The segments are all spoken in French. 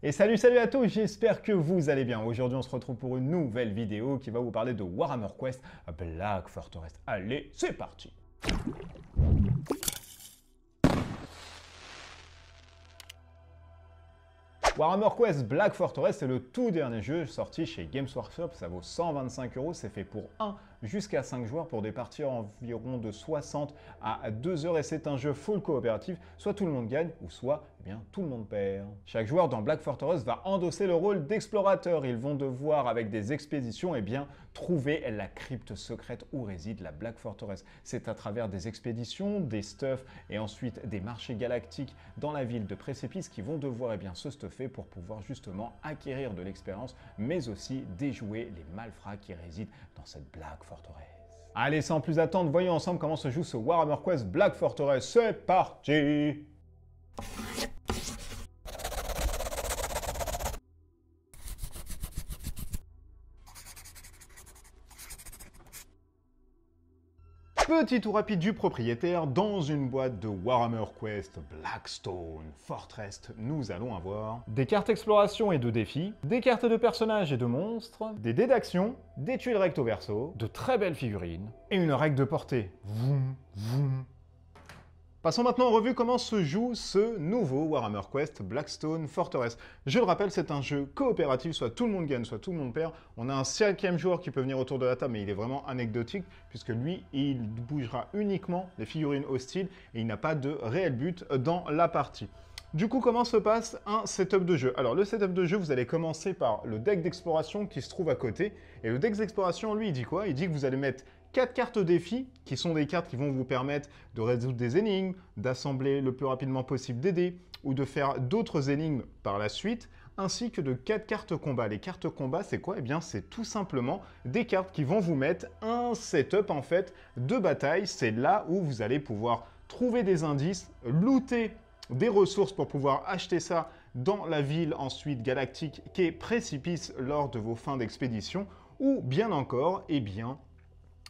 Et salut à tous, j'espère que vous allez bien. Aujourd'hui on se retrouve pour une nouvelle vidéo qui va vous parler de Warhammer Quest Black Fortress. Allez, c'est parti. Warhammer Quest Black Fortress, c'est le tout dernier jeu sorti chez Games Workshop, ça vaut 125 €, c'est fait pour 1 jusqu'à 5 joueurs pour des parties environ de 60 à 2 heures et c'est un jeu full coopératif, soit tout le monde gagne ou soit tout le monde perd. Chaque joueur dans Black Fortress va endosser le rôle d'explorateur, ils vont devoir avec des expéditions trouver la crypte secrète où réside la Black Fortress. C'est à travers des expéditions, des stuffs et ensuite des marchés galactiques dans la ville de Précipice qui vont devoir se stuffer pour pouvoir justement acquérir de l'expérience, mais aussi déjouer les malfrats qui résident dans cette Black Fortress. Allez, sans plus attendre, voyons ensemble comment se joue ce Warhammer Quest Black Fortress. C'est parti! Petit tour rapide du propriétaire, dans une boîte de Warhammer Quest Blackstone Fortress, nous allons avoir des cartes exploration et de défis, des cartes de personnages et de monstres, des dés d'action, des tuiles recto verso, de très belles figurines et une règle de portée. Vroom, vroom. Passons maintenant en revue comment se joue ce nouveau Warhammer Quest Blackstone Fortress. Je le rappelle, c'est un jeu coopératif, soit tout le monde gagne, soit tout le monde perd. On a un 5e joueur qui peut venir autour de la table, mais il est vraiment anecdotique, puisque lui, il bougera uniquement les figurines hostiles, et il n'a pas de réel but dans la partie. Du coup, comment se passe un setup de jeu? Alors, le setup de jeu, vous allez commencer par le deck d'exploration qui se trouve à côté. Et le deck d'exploration, lui, il dit quoi? Il dit que vous allez mettre 4 cartes défis, qui sont des cartes qui vont vous permettre de résoudre des énigmes, d'assembler le plus rapidement possible des dés, ou de faire d'autres énigmes par la suite, ainsi que de 4 cartes combat. Les cartes combat, c'est quoi? Eh bien, c'est tout simplement des cartes qui vont vous mettre un setup, en fait, de bataille. C'est là où vous allez pouvoir trouver des indices, looter des ressources pour pouvoir acheter ça dans la ville ensuite galactique qui est Précipice lors de vos fins d'expédition, ou bien encore,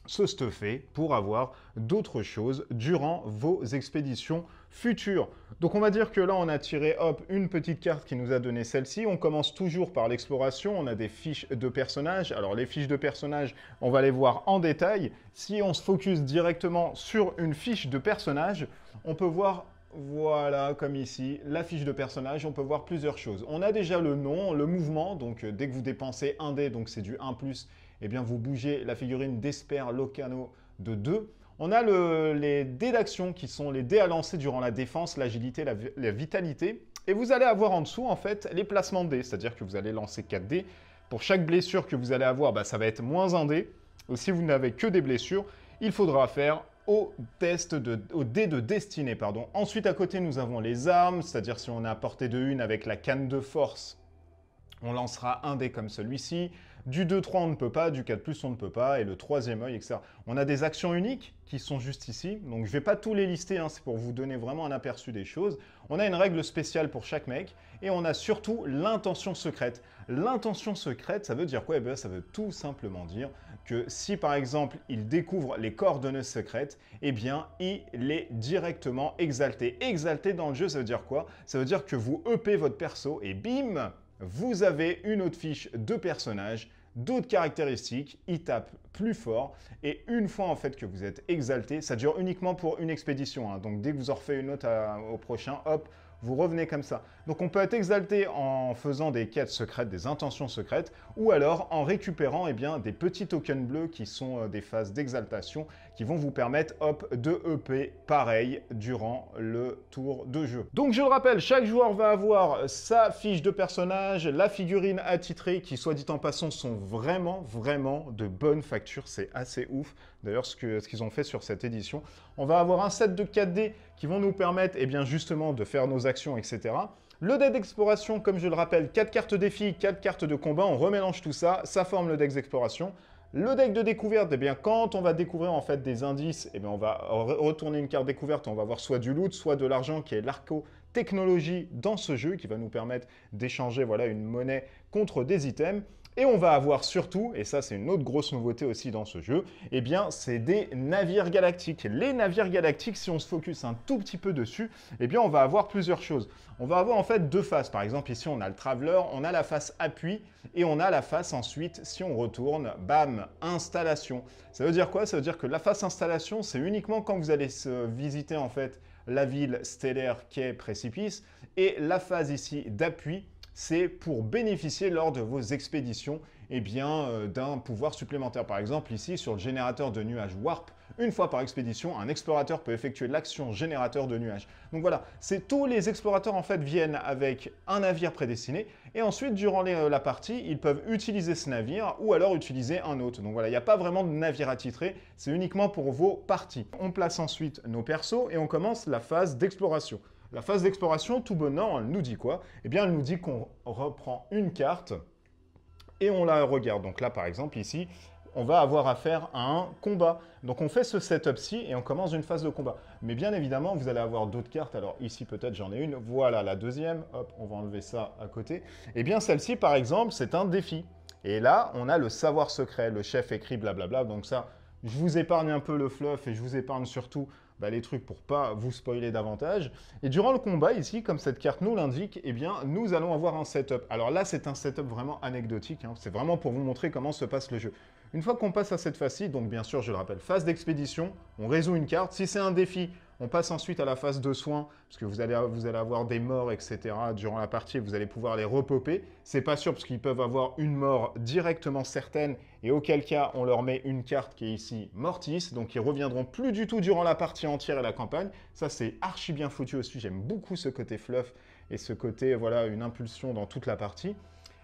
se stuffer pour avoir d'autres choses durant vos expéditions futures. Donc on va dire que là on a tiré hop une petite carte qui nous a donné celle-ci. On commence toujours par l'exploration, on a des fiches de personnages. Alors les fiches de personnages, on va les voir en détail. Si on se focus directement sur une fiche de personnage, on peut voir, voilà, comme ici, la fiche de personnage, on peut voir plusieurs choses. On a déjà le nom, le mouvement, donc dès que vous dépensez un dé, donc c'est du 1+, eh bien vous bougez la figurine d'Esper Locano de 2. On a les dés d'action qui sont les dés à lancer durant la défense, l'agilité, la vitalité. Et vous allez avoir en dessous, en fait, les placements de dés, c'est-à-dire que vous allez lancer 4 dés. Pour chaque blessure que vous allez avoir, ça va être moins un dé. Et si vous n'avez que des blessures, il faudra faire au dé de destinée. Ensuite, à côté, nous avons les armes, c'est-à-dire si on est à portée de 1 avec la canne de force, on lancera un dé comme celui-ci. Du 2-3, on ne peut pas. Du 4+, on ne peut pas. Et le 3e œil, etc. On a des actions uniques qui sont juste ici. Donc, je ne vais pas tous les lister. C'est pour vous donner vraiment un aperçu des choses. On a une règle spéciale pour chaque mec. Et on a surtout l'intention secrète. L'intention secrète, ça veut dire quoi? Ça veut tout simplement dire que si, par exemple, il découvre les coordonnées secrètes, il est directement exalté. Exalté dans le jeu, ça veut dire quoi? Ça veut dire que vous EP votre perso et bim, vous avez une autre fiche de personnage, d'autres caractéristiques, il tape plus fort, et une fois en fait que vous êtes exalté, ça dure uniquement pour une expédition, donc dès que vous en refaites une autre au prochain, hop, vous revenez comme ça. Donc on peut être exalté en faisant des quêtes secrètes, des intentions secrètes, ou alors en récupérant des petits tokens bleus qui sont des phases d'exaltation, qui vont vous permettre hop, de EP pareil durant le tour de jeu. Donc je le rappelle, chaque joueur va avoir sa fiche de personnage, la figurine attitrée, qui soit dit en passant sont vraiment de bonne facture, c'est assez ouf d'ailleurs ce qu'ils ont fait sur cette édition. On va avoir un set de 4 dés qui vont nous permettre justement de faire nos actions, etc. Le deck d'exploration, comme je le rappelle, 4 cartes défis, 4 cartes de combat, on remélange tout ça, ça forme le deck d'exploration. Le deck de découverte, quand on va découvrir en fait des indices, on va retourner une carte découverte, on va avoir soit du loot, soit de l'argent qui est l'arco-technologie dans ce jeu qui va nous permettre d'échanger une monnaie contre des items. Et on va avoir surtout, et ça c'est une autre grosse nouveauté aussi dans ce jeu, eh bien c'est des navires galactiques. Les navires galactiques, si on se focus un tout petit peu dessus, eh bien on va avoir plusieurs choses. On va avoir en fait deux faces. Par exemple ici on a le Traveler, on a la face appui et on a la face ensuite, si on retourne, bam, installation. Ça veut dire quoi? Ça veut dire que la face installation, c'est uniquement quand vous allez visiter en fait la ville stellaire qu'est Précipice, et la phase ici d'appui, c'est pour bénéficier lors de vos expéditions d'un pouvoir supplémentaire. Par exemple, ici, sur le générateur de nuages Warp, une fois par expédition, un explorateur peut effectuer l'action générateur de nuages. Donc voilà, tous les explorateurs en fait viennent avec un navire prédestiné et ensuite, durant la partie, ils peuvent utiliser ce navire ou alors utiliser un autre. Donc voilà, il n'y a pas vraiment de navire attitré, c'est uniquement pour vos parties. On place ensuite nos persos et on commence la phase d'exploration. La phase d'exploration, tout bonnement, elle nous dit quoi? Eh bien, elle nous dit qu'on reprend une carte et on la regarde. Donc là, par exemple, ici, on va avoir affaire à un combat. Donc on fait ce setup-ci et on commence une phase de combat. Mais bien évidemment, vous allez avoir d'autres cartes. Alors ici, peut-être, j'en ai une. Voilà, la deuxième. Hop, on va enlever ça à côté. Eh bien, celle-ci, par exemple, c'est un défi. Et là, on a le savoir secret. Le chef écrit blablabla. Donc ça, je vous épargne un peu le fluff et je vous épargne surtout les trucs pour pas vous spoiler davantage. Et durant le combat, ici, comme cette carte nous l'indique, eh bien, nous allons avoir un setup. Alors là, c'est un setup vraiment anecdotique. Hein. C'est vraiment pour vous montrer comment se passe le jeu. Une fois qu'on passe à cette phase-ci, donc bien sûr, je le rappelle, phase d'expédition, on résout une carte. Si c'est un défi, on passe ensuite à la phase de soins, parce que vous allez avoir des morts, etc. durant la partie, vous allez pouvoir les repopper. C'est pas sûr, parce qu'ils peuvent avoir une mort directement certaine, et auquel cas, on leur met une carte qui est ici Mortis, donc ils reviendront plus du tout durant la partie entière et la campagne. Ça, c'est archi bien foutu aussi. J'aime beaucoup ce côté fluff et ce côté, voilà, une impulsion dans toute la partie.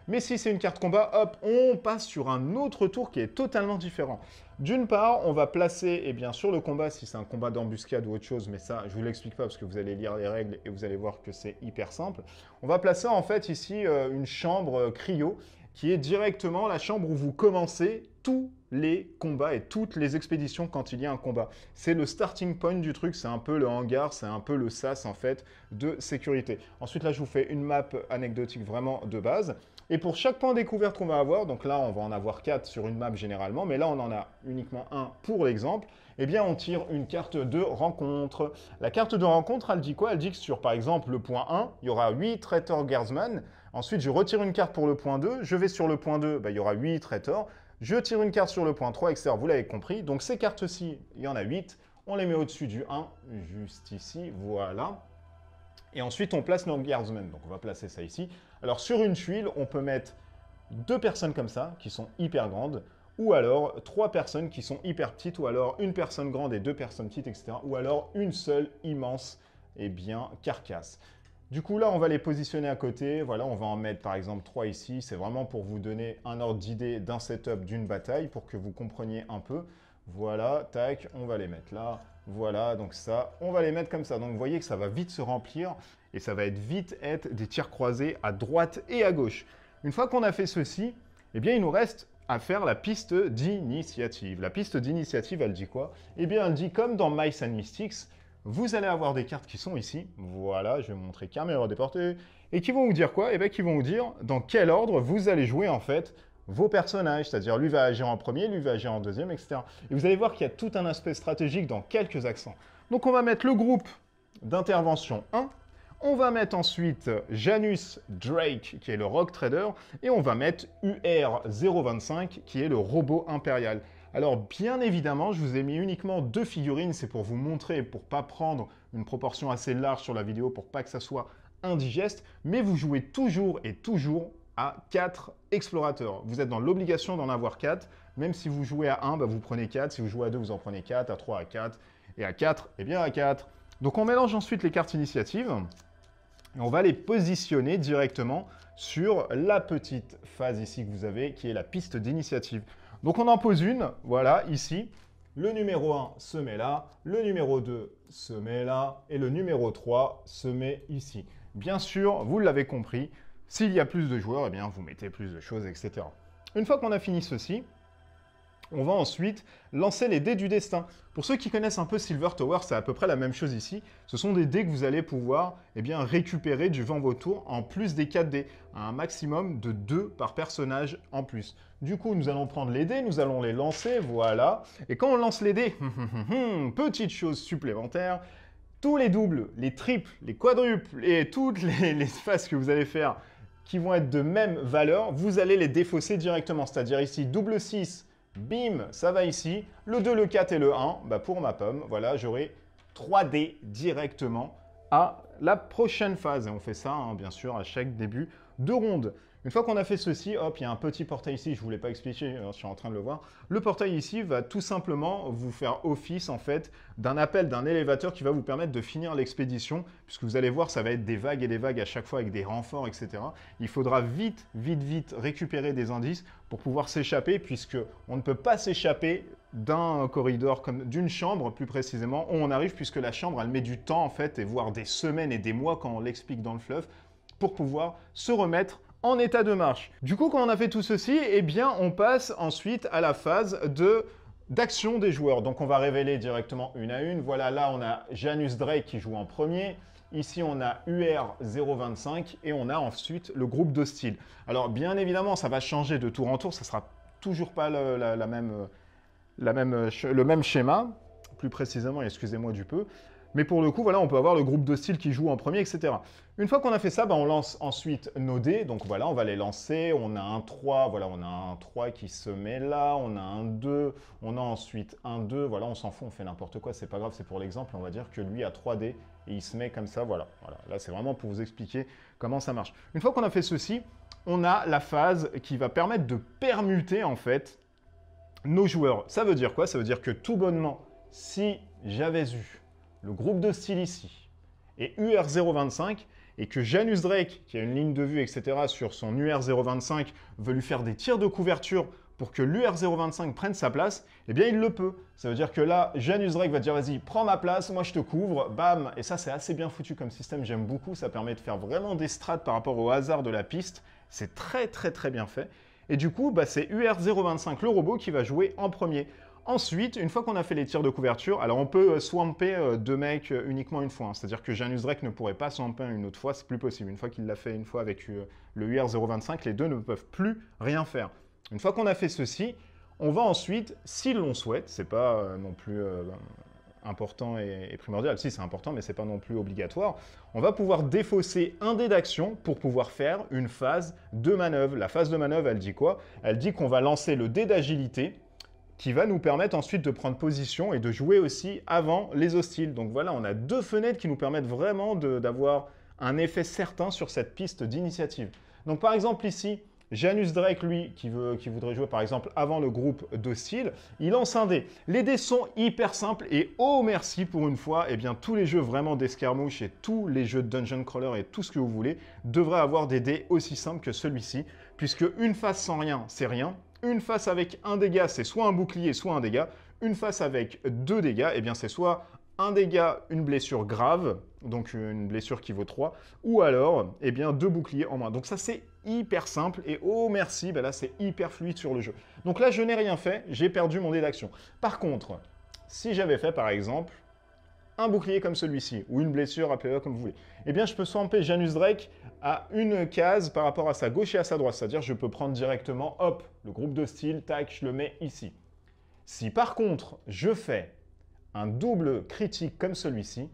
Mais si c'est une carte combat, hop, on passe sur un autre tour qui est totalement différent. D'une part, on va placer, sur le combat, si c'est un combat d'embuscade ou autre chose, mais ça, je ne vous l'explique pas parce que vous allez lire les règles et vous allez voir que c'est hyper simple. On va placer en fait ici une chambre cryo qui est directement la chambre où vous commencez tous les combats et toutes les expéditions quand il y a un combat. C'est le starting point du truc, c'est un peu le hangar, c'est un peu le sas en fait de sécurité. Ensuite là, je vous fais une map anecdotique vraiment de base. Et pour chaque point découverte qu'on va avoir, donc là on va en avoir 4 sur une map généralement, mais là on en a uniquement un pour l'exemple, eh bien on tire une carte de rencontre. La carte de rencontre, elle dit quoi? Elle dit que sur par exemple le point 1, il y aura 8 traitors Guardsman. Ensuite je retire une carte pour le point 2, je vais sur le point 2, il y aura 8 traitors. Je tire une carte sur le point 3, etc. Vous l'avez compris. Donc ces cartes-ci, il y en a 8. On les met au-dessus du 1, juste ici, voilà. Et ensuite, on place nos Guardsmen. Donc on va placer ça ici. Alors sur une tuile, on peut mettre 2 personnes comme ça, qui sont hyper grandes, ou alors 3 personnes qui sont hyper petites, ou alors une personne grande et 2 personnes petites, etc. Ou alors une seule immense, carcasse. Du coup, là, on va les positionner à côté. Voilà, on va en mettre par exemple 3 ici. C'est vraiment pour vous donner un ordre d'idée d'un setup d'une bataille, pour que vous compreniez un peu. Voilà, tac, on va les mettre là. Voilà, donc ça, on va les mettre comme ça. Donc vous voyez que ça va vite se remplir et ça va vite être des tirs croisés à droite et à gauche. Une fois qu'on a fait ceci, eh bien, il nous reste à faire la piste d'initiative. La piste d'initiative, elle dit quoi? Eh bien, elle dit comme dans Mice and Mystics, vous allez avoir des cartes qui sont ici. Voilà, je vais vous montrer caméra déportée. Et qui vont vous dire quoi? Eh bien, qui vont vous dire dans quel ordre vous allez jouer, en fait, vos personnages. C'est-à-dire, lui va agir en premier, lui va agir en deuxième, etc. Et vous allez voir qu'il y a tout un aspect stratégique dans quelques accents. Donc, on va mettre le groupe d'intervention 1. On va mettre ensuite Janus Drake, qui est le Rogue Trader. Et on va mettre UR025, qui est le robot impérial. Alors, bien évidemment, je vous ai mis uniquement 2 figurines, c'est pour vous montrer, pour ne pas prendre une proportion assez large sur la vidéo, pour pas que ça soit indigeste, mais vous jouez toujours et toujours à 4 explorateurs. Vous êtes dans l'obligation d'en avoir 4, même si vous jouez à 1, vous prenez 4, si vous jouez à 2, vous en prenez 4, à 3, à 4, et à 4, eh bien à 4. Donc on mélange ensuite les cartes initiatives, et on va les positionner directement sur la petite phase ici que vous avez, qui est la piste d'initiative. Donc on en pose une, voilà, ici. Le numéro 1 se met là, le numéro 2 se met là, et le numéro 3 se met ici. Bien sûr, vous l'avez compris, s'il y a plus de joueurs, eh bien vous mettez plus de choses, etc. Une fois qu'on a fini ceci, On va ensuite lancer les dés du destin. Pour ceux qui connaissent un peu Silver Tower, c'est à peu près la même chose ici. Ce sont des dés que vous allez pouvoir récupérer durant vos tours, en plus des 4 dés, à un maximum de 2 par personnage en plus. Du coup, nous allons prendre les dés, nous allons les lancer, voilà. Et quand on lance les dés, petite chose supplémentaire, tous les doubles, les triples, les quadruples et toutes les faces que vous allez faire qui vont être de même valeur, vous allez les défausser directement. C'est-à-dire ici, double 6, bim, ça va ici. Le 2, le 4 et le 1, bah pour ma pomme, voilà, j'aurai 3 dés directement à la prochaine phase. Et on fait ça, hein, bien sûr, à chaque début de ronde. Une fois qu'on a fait ceci, hop, il y a un petit portail ici, je ne vous l'ai pas expliqué, je suis en train de le voir. Le portail ici va tout simplement vous faire office, en fait, d'un appel d'un élévateur qui va vous permettre de finir l'expédition, puisque vous allez voir, ça va être des vagues et des vagues à chaque fois avec des renforts, etc. Il faudra vite récupérer des indices pour pouvoir s'échapper, puisque on ne peut pas s'échapper d'un corridor, comme d'une chambre plus précisément, où on arrive, puisque la chambre, elle met du temps, en fait, et voire des semaines et des mois, quand on l'explique dans le fleuve, pour pouvoir se remettre en état de marche. Du coup, quand on a fait tout ceci, eh bien, on passe ensuite à la phase d'action des joueurs. Donc, on va révéler directement une à une. Voilà, là, on a Janus Drake qui joue en premier. Ici, on a UR025 et on a ensuite le groupe d'hostiles. Alors, bien évidemment, ça va changer de tour en tour. Ça ne sera toujours pas le même schéma. Plus précisément, excusez-moi du peu. Mais pour le coup, voilà, on peut avoir le groupe d'hostiles qui joue en premier, etc. Une fois qu'on a fait ça, on lance ensuite nos dés. Donc voilà, on va les lancer. On a un 3, voilà, on a un 3 qui se met là. On a un 2, on a ensuite un 2. Voilà, on s'en fout, on fait n'importe quoi, c'est pas grave, c'est pour l'exemple. On va dire que lui a 3 dés et il se met comme ça, voilà. Là, c'est vraiment pour vous expliquer comment ça marche. Une fois qu'on a fait ceci, on a la phase qui va permettre de permuter, en fait, nos joueurs. Ça veut dire quoi? Ça veut dire que tout bonnement, si j'avais eu le groupe de style ici, et UR025, et que Janus Drake, qui a une ligne de vue, etc., sur son UR025, veut lui faire des tirs de couverture pour que l'UR025 prenne sa place, eh bien, il le peut. Ça veut dire que là, Janus Drake va dire, vas-y, prends ma place, moi je te couvre, bam. Et ça, c'est assez bien foutu comme système, j'aime beaucoup. Ça permet de faire vraiment des strats par rapport au hasard de la piste. C'est très, très, très bien fait. Et du coup, c'est UR025, le robot, qui va jouer en premier. Ensuite, une fois qu'on a fait les tirs de couverture, alors on peut swamper 2 mecs uniquement une fois. Hein. C'est-à-dire que Janus Drake ne pourrait pas swamper une autre fois, c'est plus possible. Une fois qu'il l'a fait une fois avec le UR025, les deux ne peuvent plus rien faire. Une fois qu'on a fait ceci, on va ensuite, si l'on souhaite, c'est pas non plus important et primordial, si c'est important, mais c'est pas non plus obligatoire, on va pouvoir défausser un dé d'action pour pouvoir faire une phase de manœuvre. La phase de manœuvre, elle dit quoi? Elle dit qu'on va lancer le dé d'agilité, qui va nous permettre ensuite de prendre position et de jouer aussi avant les hostiles. Donc voilà, on a 2 fenêtres qui nous permettent vraiment d'avoir un effet certain sur cette piste d'initiative. Donc par exemple ici, Janus Drake, lui, qui voudrait jouer par exemple avant le groupe d'hostiles, il lance un dé. Les dés sont hyper simples et oh merci pour une fois, eh bien tous les jeux vraiment d'escarmouche et tous les jeux de dungeon crawler et tout ce que vous voulez devraient avoir des dés aussi simples que celui-ci, puisque une face sans rien, c'est rien. Une face avec un dégât, c'est soit un bouclier, soit un dégât. Une face avec 2 dégâts, eh bien c'est soit un dégât, une blessure grave, donc une blessure qui vaut 3, ou alors, eh bien 2 boucliers en moins. Donc ça, c'est hyper simple, et oh merci, là c'est hyper fluide sur le jeu. Donc là, je n'ai rien fait, j'ai perdu mon dé d'action. Par contre, si j'avais fait, par exemple, un bouclier comme celui-ci, ou une blessure, appelez-le comme vous voulez, eh bien je peux swamper Janus Drake à une case par rapport à sa gauche et à sa droite. C'est-à-dire je peux prendre directement, hop, le groupe de style, tac, je le mets ici. Si par contre, je fais un double critique comme celui-ci,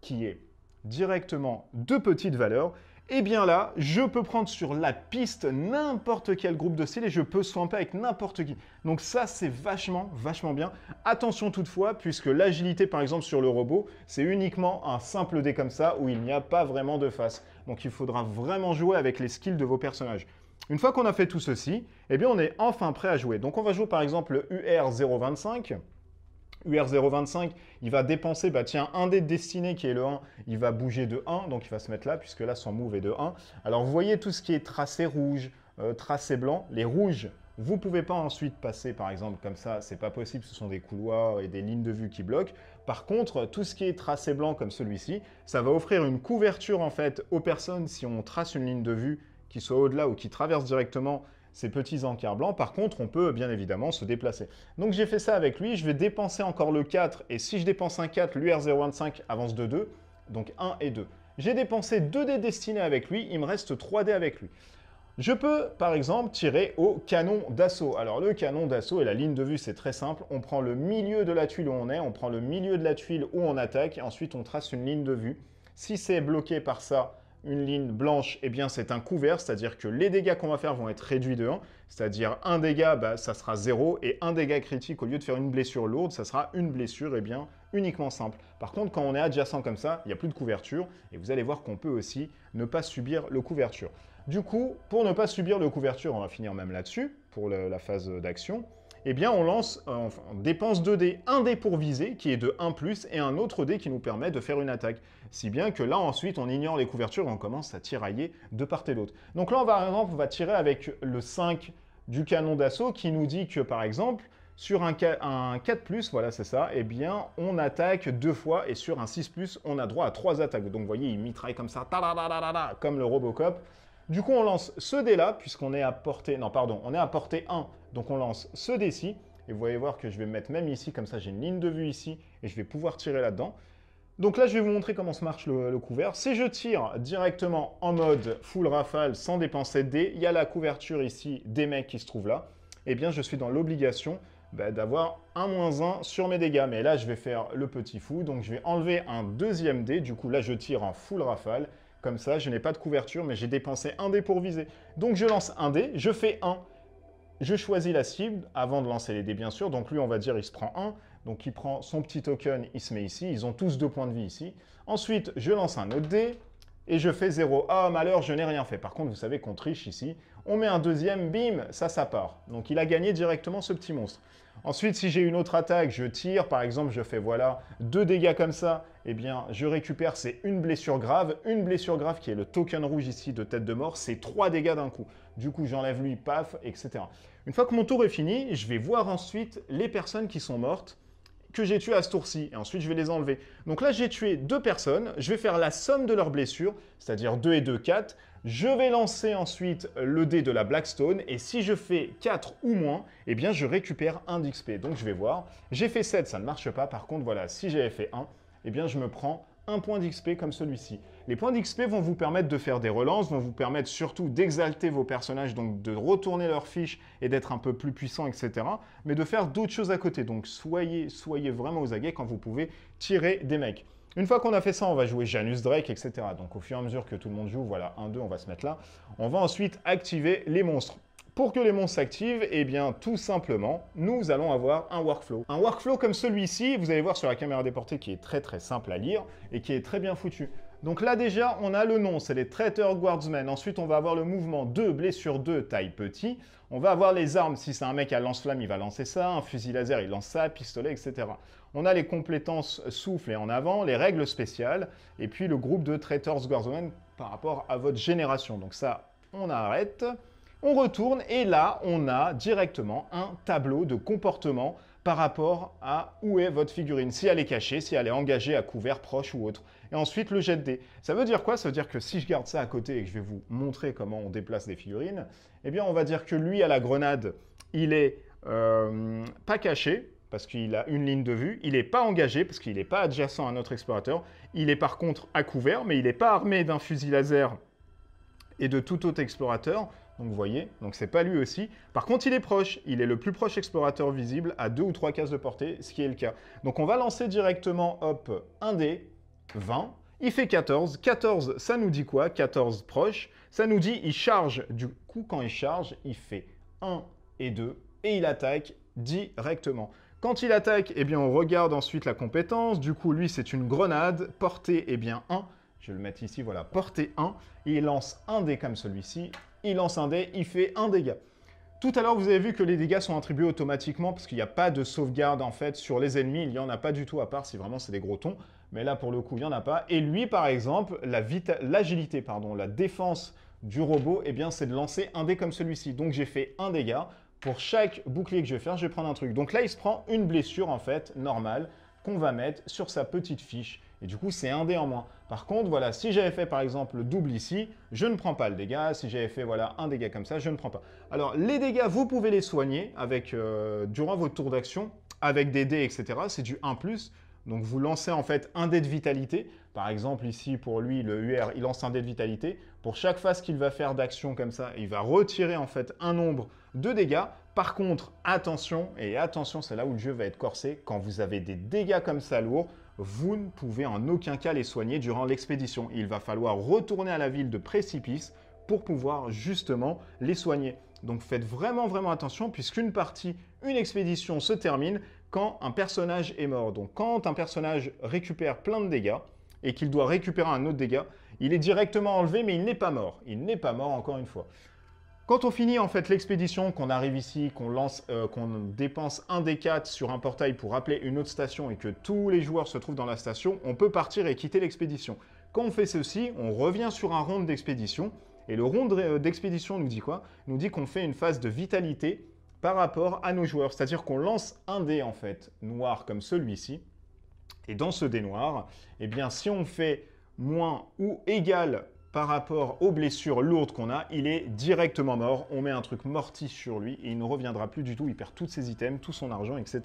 qui est directement de petite valeur, eh bien là, je peux prendre sur la piste n'importe quel groupe de style et je peux swamper avec n'importe qui. Donc ça, c'est vachement, vachement bien. Attention toutefois, puisque l'agilité, par exemple, sur le robot, c'est uniquement un simple dé comme ça, où il n'y a pas vraiment de face. Donc il faudra vraiment jouer avec les skills de vos personnages. Une fois qu'on a fait tout ceci, eh bien on est enfin prêt à jouer. Donc on va jouer par exemple le UR025. UR025, il va dépenser, un dé de destinée qui est le 1, il va bouger de 1, donc il va se mettre là, puisque là, son move est de 1. Alors, vous voyez tout ce qui est tracé rouge, tracé blanc. Les rouges, vous ne pouvez pas ensuite passer, par exemple, comme ça, c'est pas possible, ce sont des couloirs et des lignes de vue qui bloquent. Par contre, tout ce qui est tracé blanc, comme celui-ci, ça va offrir une couverture, en fait, aux personnes, si on trace une ligne de vue qui soit au-delà ou qui traverse directement ces petits encarts blancs. Par contre, on peut bien évidemment se déplacer. Donc j'ai fait ça avec lui, je vais dépenser encore le 4, et si je dépense un 4, lui R025 avance de 2, donc 1 et 2. J'ai dépensé 2 dés destinés avec lui, il me reste 3 dés avec lui. Je peux, par exemple, tirer au canon d'assaut. Alors, le canon d'assaut et la ligne de vue, c'est très simple. On prend le milieu de la tuile où on est, on prend le milieu de la tuile où on attaque, et ensuite on trace une ligne de vue. Si c'est bloqué par ça, une ligne blanche, eh bien c'est un couvert, c'est-à-dire que les dégâts qu'on va faire vont être réduits de 1, c'est-à-dire un dégât, ça sera 0, et un dégât critique, au lieu de faire une blessure lourde, ça sera une blessure, eh bien, uniquement simple. Par contre, quand on est adjacent comme ça, il n'y a plus de couverture, et vous allez voir qu'on peut aussi ne pas subir le couverture. Du coup, pour ne pas subir le couverture, on va finir même là-dessus, pour la phase d'action, eh bien on dépense 2 dés, un dé pour viser, qui est de 1+, et un autre dé qui nous permet de faire une attaque. Si bien que là, ensuite, on ignore les couvertures et on commence à tirailler de part et d'autre. Donc là, par exemple, on va tirer avec le 5 du canon d'assaut, qui nous dit que, par exemple, sur un 4+, voilà, c'est ça, eh bien, on attaque 2 fois, et sur un 6+, on a droit à 3 attaques. Donc, vous voyez, il mitraille comme ça, comme le Robocop. Du coup, on lance ce dé-là, puisqu'on est à portée... Non, pardon, on est à portée 1. Donc, on lance ce dé-ci. Et vous allez voir que je vais me mettre même ici, comme ça, j'ai une ligne de vue ici. Et je vais pouvoir tirer là-dedans. Donc là, je vais vous montrer comment se marche le couvert. Si je tire directement en mode full rafale, sans dépenser de dés, il y a la couverture ici des mecs qui se trouvent là. Eh bien, je suis dans l'obligation d'avoir un -1 sur mes dégâts. Mais là, je vais faire le petit fou. Donc, je vais enlever un deuxième dé. Du coup, là, je tire en full rafale. Comme ça, je n'ai pas de couverture, mais j'ai dépensé un dé pour viser. Donc, je lance un dé, je fais 1. Je choisis la cible, avant de lancer les dés, bien sûr. Donc, lui, on va dire, il se prend 1. Donc, il prend son petit token, il se met ici. Ils ont tous 2 points de vie ici. Ensuite, je lance un autre dé et je fais 0. Ah, malheur, je n'ai rien fait. Par contre, vous savez qu'on triche ici. On met un deuxième, bim, ça part. Donc, il a gagné directement ce petit monstre. Ensuite, si j'ai une autre attaque, je tire, par exemple, je fais, voilà, 2 dégâts comme ça, eh bien, je récupère, c'est une blessure grave. Une blessure grave qui est le token rouge ici de tête de mort, c'est 3 dégâts d'un coup. Du coup, j'enlève lui, paf, etc. Une fois que mon tour est fini, je vais voir ensuite les personnes qui sont mortes, que j'ai tuées à ce tour-ci, et ensuite je vais les enlever. Donc là, j'ai tué 2 personnes, je vais faire la somme de leurs blessures, c'est-à-dire 2 et 2, 4. Je vais lancer ensuite le dé de la Blackstone, et si je fais 4 ou moins, eh bien je récupère 1 d'XP. Donc je vais voir, j'ai fait 7, ça ne marche pas. Par contre, voilà, si j'avais fait 1, eh bien je me prends 1 point d'XP comme celui-ci. Les points d'XP vont vous permettre de faire des relances, vont vous permettre surtout d'exalter vos personnages, donc de retourner leurs fiches et d'être un peu plus puissants, etc. Mais de faire d'autres choses à côté. Donc soyez vraiment aux aguets quand vous pouvez tirer des mecs. Une fois qu'on a fait ça, on va jouer Janus Drake, etc. Donc au fur et à mesure que tout le monde joue, voilà, 1, 2, on va se mettre là. On va ensuite activer les monstres. Pour que les monstres s'activent, eh bien, tout simplement, nous allons avoir un workflow. Un workflow comme celui-ci, vous allez voir sur la caméra déportée, qui est très très simple à lire et qui est très bien foutu. Donc là déjà, on a le nom, c'est les Traitor Guardsmen. Ensuite, on va avoir le mouvement 2, blessure 2, taille petit. On va avoir les armes, si c'est un mec à lance-flamme, il va lancer ça. Un fusil laser, il lance ça, pistolet, etc. On a les compétences souffle et en avant, les règles spéciales, et puis le groupe de Traitors Guardsmen par rapport à votre génération. Donc ça, on arrête. On retourne et là, on a directement un tableau de comportement par rapport à où est votre figurine. Si elle est cachée, si elle est engagée à couvert, proche ou autre. Et ensuite, le jet de dés. Ça veut dire quoi? Ça veut dire que si je garde ça à côté et que je vais vous montrer comment on déplace des figurines, eh bien, on va dire que lui, à la grenade, il est pas caché, parce qu'il a une ligne de vue. Il n'est pas engagé, parce qu'il n'est pas adjacent à notre explorateur. Il est par contre à couvert, mais il n'est pas armé d'un fusil laser et de tout autre explorateur. Donc vous voyez, donc c'est pas lui aussi. Par contre, il est proche. Il est le plus proche explorateur visible à 2 ou 3 cases de portée, ce qui est le cas. Donc on va lancer directement, hop, un dé, 20. Il fait 14. 14, ça nous dit quoi? 14 proche. Ça nous dit, il charge. Du coup, quand il charge, il fait 1 et 2 et il attaque directement. Quand il attaque, eh bien, on regarde ensuite la compétence. Du coup, lui, c'est une grenade. Portée, eh bien, 1. Je vais le mettre ici, voilà, portée 1. Il lance un dé comme celui-ci. Il lance un dé, il fait un dégât. Tout à l'heure, vous avez vu que les dégâts sont attribués automatiquement parce qu'il n'y a pas de sauvegarde en fait sur les ennemis. Il n'y en a pas du tout à part si vraiment c'est des gros tons. Mais là, pour le coup, il n'y en a pas. Et lui, par exemple, l'agilité, la défense du robot, eh bien, c'est de lancer un dé comme celui-ci. Donc, j'ai fait un dégât. Pour chaque bouclier que je vais faire, je vais prendre un truc. Donc là, il se prend une blessure en fait normale qu'on va mettre sur sa petite fiche. Et du coup, c'est un dé en moins. Par contre, voilà, si j'avais fait par exemple le double ici, je ne prends pas le dégât. Si j'avais fait voilà, un dégât comme ça, je ne prends pas. Alors, les dégâts, vous pouvez les soigner avec, durant votre tour d'action, avec des dés, etc. C'est du 1+. Donc, vous lancez en fait un dé de vitalité. Par exemple, ici, pour lui, le UR, il lance un dé de vitalité. Pour chaque phase qu'il va faire d'action comme ça, il va retirer en fait un nombre de dégâts. Par contre, attention, et attention, c'est là où le jeu va être corsé, quand vous avez des dégâts comme ça lourds, vous ne pouvez en aucun cas les soigner durant l'expédition. Il va falloir retourner à la ville de Précipice pour pouvoir justement les soigner. Donc faites vraiment attention puisqu'une partie, une expédition se termine quand un personnage est mort. Donc quand un personnage récupère plein de dégâts et qu'il doit récupérer un autre dégât, il est directement enlevé mais il n'est pas mort. Il n'est pas mort encore une fois. Quand on finit en fait l'expédition, qu'on arrive ici, qu'on dépense un des 4 sur un portail pour appeler une autre station et que tous les joueurs se trouvent dans la station, on peut partir et quitter l'expédition. Quand on fait ceci, on revient sur un round d'expédition. Et le round d'expédition nous dit quoi? Nous dit qu'on fait une phase de vitalité par rapport à nos joueurs. C'est-à-dire qu'on lance un dé en fait noir comme celui-ci. Et dans ce dé noir, eh bien si on fait moins ou égal par rapport aux blessures lourdes qu'on a, il est directement mort. On met un truc mortif sur lui et il ne reviendra plus du tout. Il perd tous ses items, tout son argent, etc.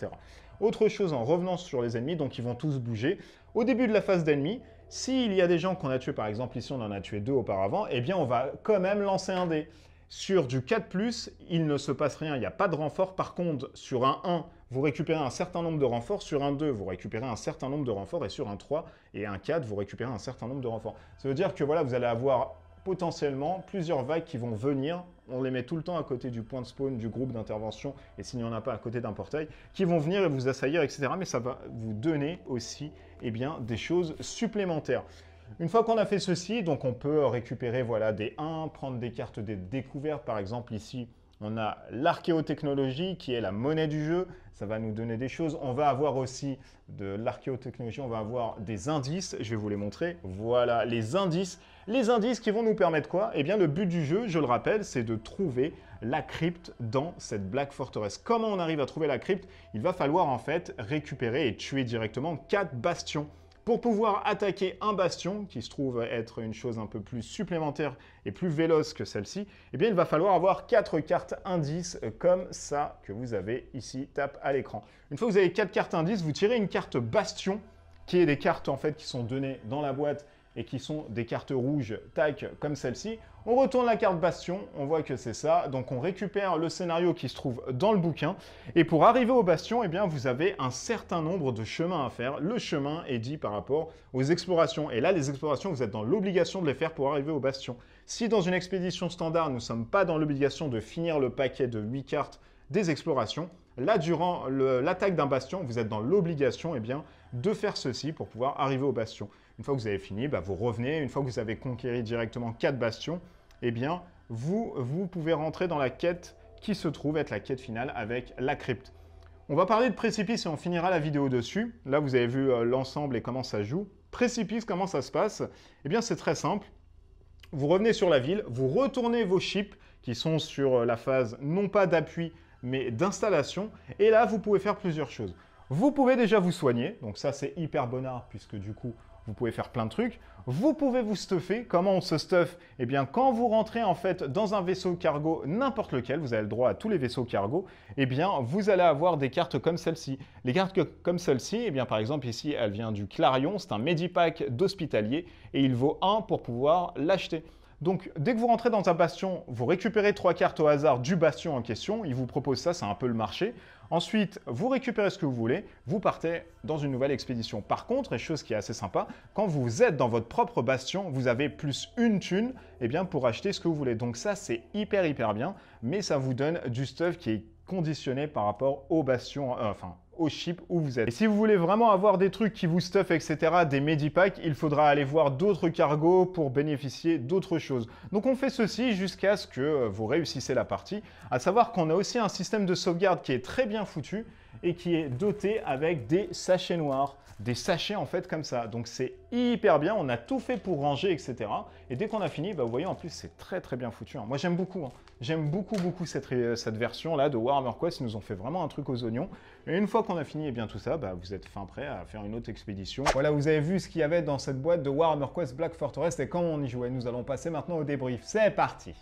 Autre chose en revenant sur les ennemis, donc ils vont tous bouger. Au début de la phase d'ennemis, s'il y a des gens qu'on a tués, par exemple ici on en a tué 2 auparavant, eh bien on va quand même lancer un dé. Sur du 4+, il ne se passe rien, il n'y a pas de renfort. Par contre, sur un 1, vous récupérez un certain nombre de renforts. Sur un 2, vous récupérez un certain nombre de renforts. Et sur un 3 et un 4, vous récupérez un certain nombre de renforts. Ça veut dire que voilà, vous allez avoir potentiellement plusieurs vagues qui vont venir. On les met tout le temps à côté du point de spawn, du groupe d'intervention, et s'il n'y en a pas à côté d'un portail, qui vont venir et vous assaillir, etc. Mais ça va vous donner aussi bien, des choses supplémentaires. Une fois qu'on a fait ceci, donc on peut récupérer voilà, des 1, prendre des cartes des découvertes. Par exemple, ici, on a l'archéotechnologie qui est la monnaie du jeu. Ça va nous donner des choses. On va avoir aussi de l'archéotechnologie, on va avoir des indices. Je vais vous les montrer. Voilà, les indices. Les indices qui vont nous permettre quoi? Eh bien, le but du jeu, je le rappelle, c'est de trouver la crypte dans cette Black Fortress. Comment on arrive à trouver la crypte? Il va falloir en fait récupérer et tuer directement 4 bastions. Pour pouvoir attaquer un bastion, qui se trouve être une chose un peu plus supplémentaire et plus véloce que celle-ci, eh bien, il va falloir avoir 4 cartes indices comme ça que vous avez ici, tape à l'écran. Une fois que vous avez 4 cartes indices, vous tirez une carte bastion, qui est des cartes en fait qui sont données dans la boîte et qui sont des cartes rouges, tac, comme celle-ci. On retourne la carte bastion, on voit que c'est ça. Donc on récupère le scénario qui se trouve dans le bouquin. Et pour arriver au bastion, eh bien, vous avez un certain nombre de chemins à faire. Le chemin est dit par rapport aux explorations. Et là, les explorations, vous êtes dans l'obligation de les faire pour arriver au bastion. Si dans une expédition standard, nous ne sommes pas dans l'obligation de finir le paquet de 8 cartes des explorations, là, durant l'attaque d'un bastion, vous êtes dans l'obligation de faire ceci pour pouvoir arriver au bastion. Une fois que vous avez fini, vous revenez. Une fois que vous avez conquéri directement 4 bastions, eh bien, vous pouvez rentrer dans la quête qui se trouve être la quête finale avec la crypte. On va parler de Précipice et on finira la vidéo dessus. Là, vous avez vu l'ensemble et comment ça joue. Précipice, comment ça se passe? Eh bien, c'est très simple. Vous revenez sur la ville, vous retournez vos ships qui sont sur la phase non pas d'appui, mais d'installation. Et là, vous pouvez faire plusieurs choses. Vous pouvez déjà vous soigner. Donc ça, c'est hyper bonnard puisque du coup, vous pouvez faire plein de trucs. Vous pouvez vous stuffer. Comment on se stuff? Eh bien, quand vous rentrez en fait dans un vaisseau cargo, n'importe lequel, vous avez le droit à tous les vaisseaux cargo, eh bien, vous allez avoir des cartes comme celle-ci. Les cartes comme celle-ci, eh bien, par exemple, ici, elle vient du Clarion. C'est un Medipack d'hospitalier et il vaut 1 pour pouvoir l'acheter. Donc, dès que vous rentrez dans un bastion, vous récupérez 3 cartes au hasard du bastion en question. Il vous propose ça, c'est un peu le marché. Ensuite, vous récupérez ce que vous voulez, vous partez dans une nouvelle expédition. Par contre, et chose qui est assez sympa, quand vous êtes dans votre propre bastion, vous avez plus une thune pour acheter ce que vous voulez. Donc ça, c'est hyper bien, mais ça vous donne du stuff qui est conditionné par rapport au bastion, au ship où vous êtes. Et si vous voulez vraiment avoir des trucs qui vous stuff, etc., des medipacks, il faudra aller voir d'autres cargos pour bénéficier d'autres choses. Donc on fait ceci jusqu'à ce que vous réussissez la partie. À savoir qu'on a aussi un système de sauvegarde qui est très bien foutu. et qui est doté avec des sachets noirs. Des sachets en fait comme ça. Donc c'est hyper bien, on a tout fait pour ranger, etc. Et dès qu'on a fini, bah, vous voyez en plus c'est très bien foutu. Moi j'aime beaucoup. J'aime beaucoup cette version là de Warhammer Quest. Ils nous ont fait vraiment un truc aux oignons. Et une fois qu'on a fini bien tout ça, bah, vous êtes fin prêt à faire une autre expédition. Voilà, vous avez vu ce qu'il y avait dans cette boîte de Warhammer Quest Black Fortress et comment on y jouait. Nous allons passer maintenant au débrief. C'est parti!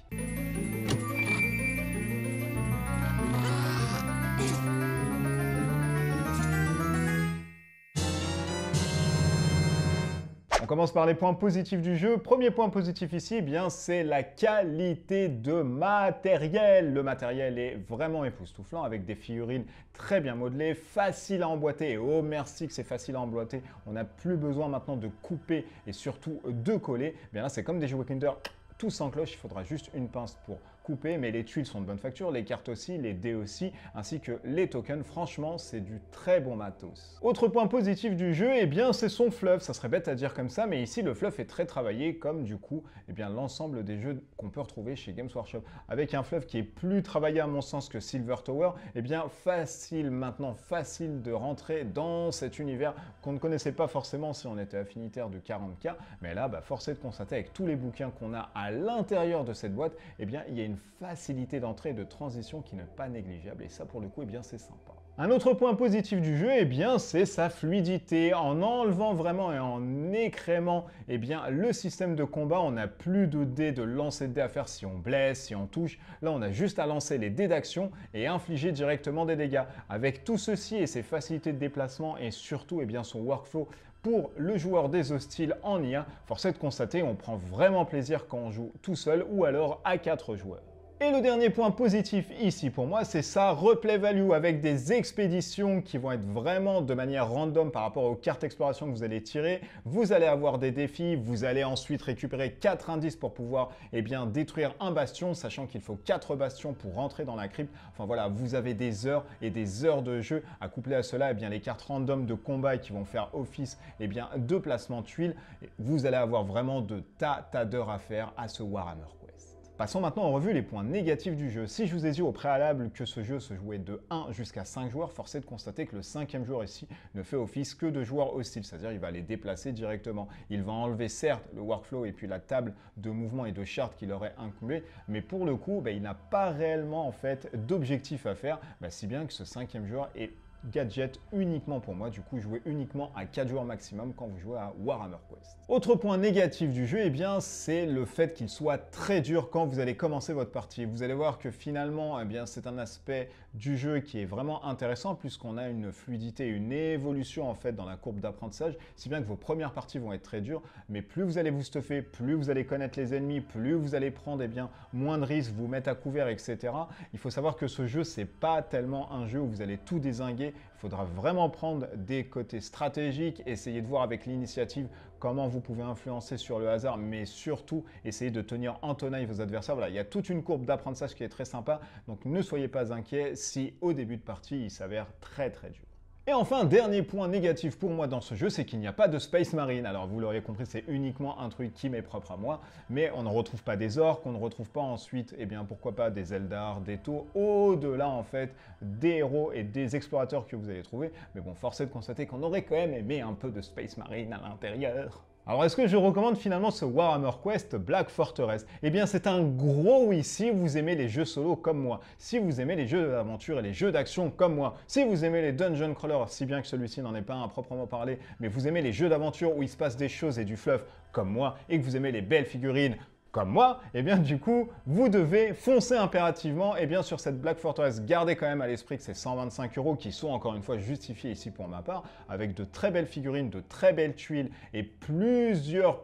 On commence par les points positifs du jeu. Premier point positif ici, eh bien, c'est la qualité de matériel. Le matériel est vraiment époustouflant avec des figurines très bien modelées, faciles à emboîter. Et oh merci que c'est facile à emboîter. On n'a plus besoin maintenant de couper et surtout de coller. Eh bien là, c'est comme des jeux Kinder, tout sans cloche. Il faudra juste une pince pour couper, mais les tuiles sont de bonne facture, les cartes aussi, les dés aussi, ainsi que les tokens. Franchement, c'est du très bon matos. Autre point positif du jeu, eh bien, c'est son fluff. Ça serait bête à dire comme ça, mais ici, le fluff est très travaillé, comme du coup, eh bien, l'ensemble des jeux qu'on peut retrouver chez Games Workshop. Avec un fluff qui est plus travaillé à mon sens que Silver Tower, eh bien, facile de rentrer dans cet univers qu'on ne connaissait pas forcément si on était affinitaire de 40K, mais là, bah, force est de constater avec tous les bouquins qu'on a à l'intérieur de cette boîte, eh bien, il y a une facilité d'entrée et de transition qui n'est pas négligeable, et ça pour le coup, eh bien, c'est sympa. Un autre point positif du jeu, eh bien, c'est sa fluidité. En enlevant vraiment et en écrémant eh bien, le système de combat, on n'a plus de dés, de lancer de dés à faire si on blesse, si on touche. Là, on a juste à lancer les dés d'action et infliger directement des dégâts. Avec tout ceci et ses facilités de déplacement et surtout eh bien, son workflow pour le joueur des hostiles en IA, force est de constater, on prend vraiment plaisir quand on joue tout seul ou alors à 4 joueurs. Et le dernier point positif ici pour moi, c'est sa replay value avec des expéditions qui vont être vraiment de manière random par rapport aux cartes exploration que vous allez tirer. Vous allez avoir des défis, vous allez ensuite récupérer 4 indices pour pouvoir eh bien, détruire un bastion, sachant qu'il faut 4 bastions pour rentrer dans la crypte. Enfin voilà, vous avez des heures et des heures de jeu à coupler à cela eh bien, les cartes random de combat qui vont faire office eh bien, de placement de tuiles. Vous allez avoir vraiment de tas d'heures à faire à ce Warhammer Quest. Passons maintenant en revue les points négatifs du jeu. Si je vous ai dit au préalable que ce jeu se jouait de 1 jusqu'à 5 joueurs, force est de constater que le 5e joueur ici ne fait office que de joueurs hostiles, c'est-à-dire il va les déplacer directement. Il va enlever certes le workflow et puis la table de mouvement et de chartes qu'il aurait inclus, mais pour le coup, il n'a pas réellement en fait d'objectif à faire, si bien que ce 5e joueur est gadget uniquement pour moi, du coup jouer uniquement à 4 joueurs maximum quand vous jouez à Warhammer Quest. Autre point négatif du jeu, eh bien c'est le fait qu'il soit très dur quand vous allez commencer votre partie. Vous allez voir que finalement, eh bien c'est un aspect du jeu qui est vraiment intéressant puisqu'on a une fluidité, une évolution en fait dans la courbe d'apprentissage, si bien que vos premières parties vont être très dures, mais plus vous allez vous stuffer, plus vous allez connaître les ennemis, plus vous allez prendre eh bien, moins de risques, vous mettre à couvert, etc. Il faut savoir que ce jeu, c'est pas tellement un jeu où vous allez tout dézinguer. Il faudra vraiment prendre des côtés stratégiques, essayer de voir avec l'initiative comment vous pouvez influencer sur le hasard, mais surtout essayer de tenir en tenaille vos adversaires. Voilà, il y a toute une courbe d'apprentissage qui est très sympa, donc ne soyez pas inquiets si au début de partie, il s'avère très dur. Et enfin, dernier point négatif pour moi dans ce jeu, c'est qu'il n'y a pas de Space Marine. Alors vous l'aurez compris, c'est uniquement un truc qui m'est propre à moi, mais on ne retrouve pas des orques, on ne retrouve pas ensuite, eh bien pourquoi pas des Eldar, des Tau, au-delà en fait des héros et des explorateurs que vous allez trouver. Mais bon, force est de constater qu'on aurait quand même aimé un peu de Space Marine à l'intérieur. Alors est-ce que je recommande finalement ce Warhammer Quest Black Fortress? Eh bien c'est un gros oui si vous aimez les jeux solo comme moi, si vous aimez les jeux d'aventure et les jeux d'action comme moi, si vous aimez les dungeon crawlers, si bien que celui-ci n'en est pas un à proprement parler, mais vous aimez les jeux d'aventure où il se passe des choses et du fluff comme moi, et que vous aimez les belles figurines comme moi, eh bien du coup, vous devez foncer impérativement sur cette Black Fortress. Gardez quand même à l'esprit que c'est 125 € qui sont encore une fois justifiés ici pour ma part, avec de très belles figurines, de très belles tuiles et plusieurs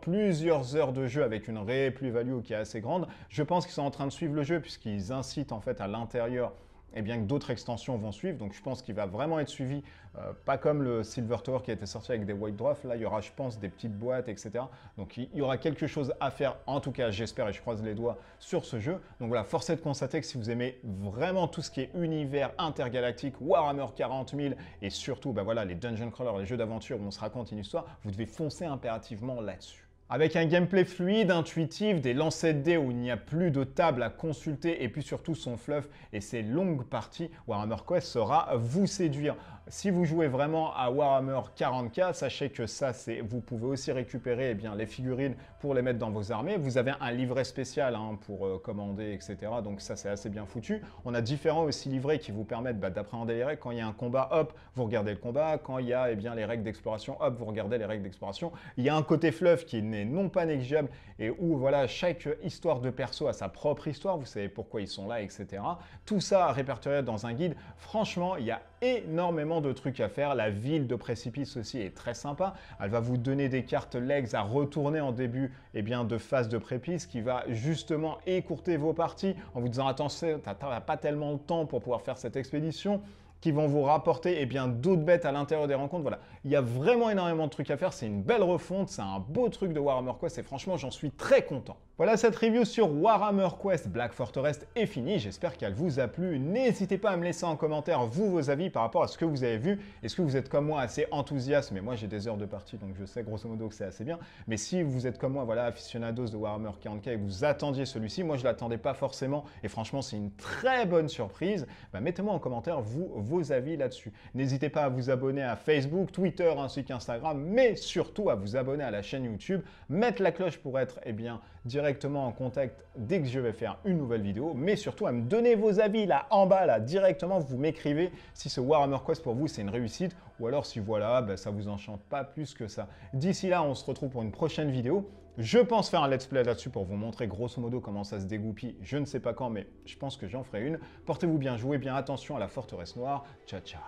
heures de jeu avec une réelle plus-value qui est assez grande. Je pense qu'ils sont en train de suivre le jeu puisqu'ils incitent en fait à l'intérieur et bien que d'autres extensions vont suivre. Donc je pense qu'il va vraiment être suivi, pas comme le Silver Tower qui a été sorti avec des white dwarfs. Là, il y aura, je pense, des petites boîtes, etc. Donc il y aura quelque chose à faire, en tout cas, j'espère et je croise les doigts sur ce jeu. Donc voilà, force est de constater que si vous aimez vraiment tout ce qui est univers intergalactique, Warhammer 40 000 et surtout voilà, les dungeon crawlers, les jeux d'aventure où on se raconte une histoire, vous devez foncer impérativement là-dessus. Avec un gameplay fluide, intuitif, des lancers de dés où il n'y a plus de table à consulter et puis surtout son fluff et ses longues parties, Warhammer Quest saura vous séduire. Si vous jouez vraiment à Warhammer 40K, sachez que ça, vous pouvez aussi récupérer les figurines pour les mettre dans vos armées. Vous avez un livret spécial pour commander, etc. Donc ça, c'est assez bien foutu. On a différents aussi livrets qui vous permettent d'appréhender les règles. Quand il y a un combat, hop, vous regardez le combat. Quand il y a les règles d'exploration, hop, vous regardez les règles d'exploration. Il y a un côté fluff qui n'est non pas négligeable et où voilà, chaque histoire de perso a sa propre histoire. Vous savez pourquoi ils sont là, etc. Tout ça répertorié dans un guide. Franchement, il y a énormément de trucs à faire. La ville de précipice aussi est très sympa. Elle va vous donner des cartes legs à retourner en début de phase de prépice qui va justement écourter vos parties en vous disant attention, tu n'as pas tellement de temps pour pouvoir faire cette expédition, qui vont vous rapporter d'autres bêtes à l'intérieur des rencontres. Voilà, il y a vraiment énormément de trucs à faire. C'est une belle refonte, c'est un beau truc de Warhammer Quest et franchement, j'en suis très content. Voilà, cette review sur Warhammer Quest Black Fortress est finie. J'espère qu'elle vous a plu. N'hésitez pas à me laisser en commentaire vos avis par rapport à ce que vous avez vu. Est-ce que vous êtes comme moi assez enthousiaste? Mais moi, j'ai des heures de partie, donc je sais grosso modo que c'est assez bien. Mais si vous êtes comme moi, voilà, aficionados de Warhammer 40K et que vous attendiez celui-ci, moi, je ne l'attendais pas forcément. Et franchement, c'est une très bonne surprise. Mettez-moi en commentaire, vos avis là-dessus. N'hésitez pas à vous abonner à Facebook, Twitter ainsi qu'Instagram, mais surtout à vous abonner à la chaîne YouTube, mettre la cloche pour être directement en contact dès que je vais faire une nouvelle vidéo, mais surtout à me donner vos avis là en bas, là directement, vous m'écrivez si ce Warhammer Quest pour vous c'est une réussite ou alors si voilà, ça vous enchante pas plus que ça. D'ici là, on se retrouve pour une prochaine vidéo. Je pense faire un let's play là-dessus pour vous montrer grosso modo comment ça se dégoupille. Je ne sais pas quand, mais je pense que j'en ferai une. Portez-vous bien, jouez bien, attention à la forteresse noire. Ciao, ciao.